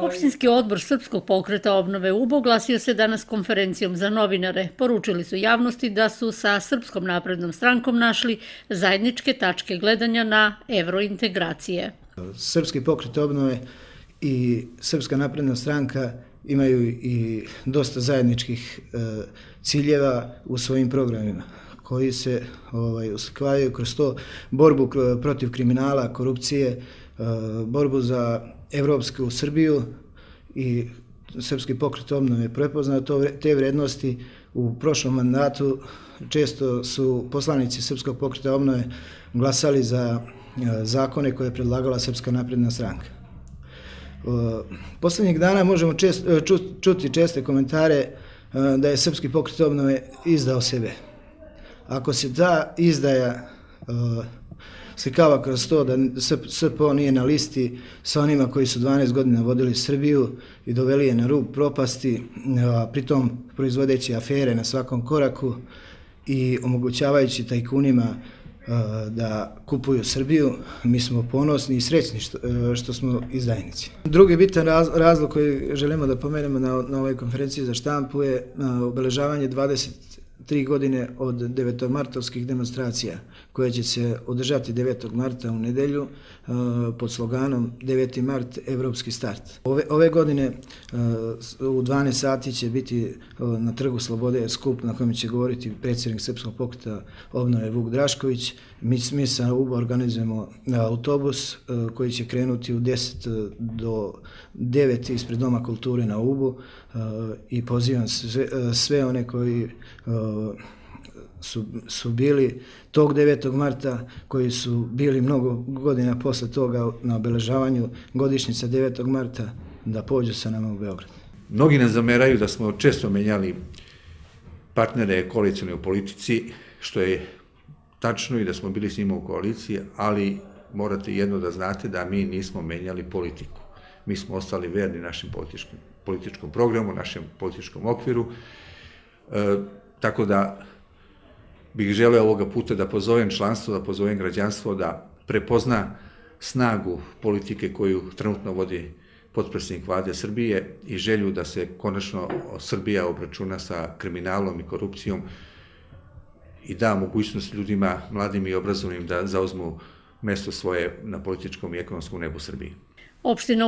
Opštinski odbor Srpskog pokreta obnove Ubo oglasio se danas konferencijom za novinare. Poručili su javnosti da su sa Srpskom naprednom strankom našli zajedničke tačke gledanja na evrointegracije. Srpski pokret obnove i Srpska napredna stranka imaju i dosta zajedničkih ciljeva u svojim programima koji se usklađuju kroz to borbu protiv kriminala, korupcije, borbu za evropsku Srbiju i Srpski pokret obnove prepoznao te vrednosti. U prošlom mandatu često su poslanici Srpskog pokreta obnove glasali za zakone koje je predlagala Srpska napredna stranka. Poslednjih dana možemo čuti česte komentare da je Srpski pokret obnove izdao sebe. Ako se ta izdaja slikava kroz to da SPO nije na listi sa onima koji su 12 godina vodili Srbiju i doveli je na rub propasti, a pritom proizvodeći afere na svakom koraku i omogućavajući tajkunima da kupuju Srbiju, mi smo ponosni i srećni što smo izdajnici. Drugi bitan razlog koji želimo da pomenemo na ovoj konferenciji za štampu je obeležavanje 23 godine od 9. demonstracija koje će se održati 9. marta u nedelju pod sloganom 9. mart, evropski start. Ove godine u 12 sati će biti na Trgu Slobode skup na kojem će govoriti predsjednik Srpskog pokreta obnove Vuk Drašković. Mi sa Uba organizujemo autobus koji će krenuti u 10 do 9 ispred Doma kulture na Ubu i pozivam sve one koji su bili tog 9. marta, koji su bili mnogo godina posle toga na obeležavanju godišnjica 9. marta, da pođu sa nama u Beograd. Mnogi nas zameraju da smo često menjali partnere koalicijone u politici, što je tačno i da smo bili s njima u koaliciji, ali morate jedno da znate da mi nismo menjali politiku. Mi smo ostali verni našem političkom programu, našem političkom okviru, tako da bih želeo ovoga puta da pozovem članstvo, da pozovem građanstvo da prepozna snagu politike koju trenutno vodi potpredsjednik Vlade Srbije i želju da se konačno Srbija obračuna sa kriminalom i korupcijom i da mogućnost ljudima, mladim i obrazovnim, da zauzmu mesto svoje na političkom i ekonomskom nebu Srbije. Opština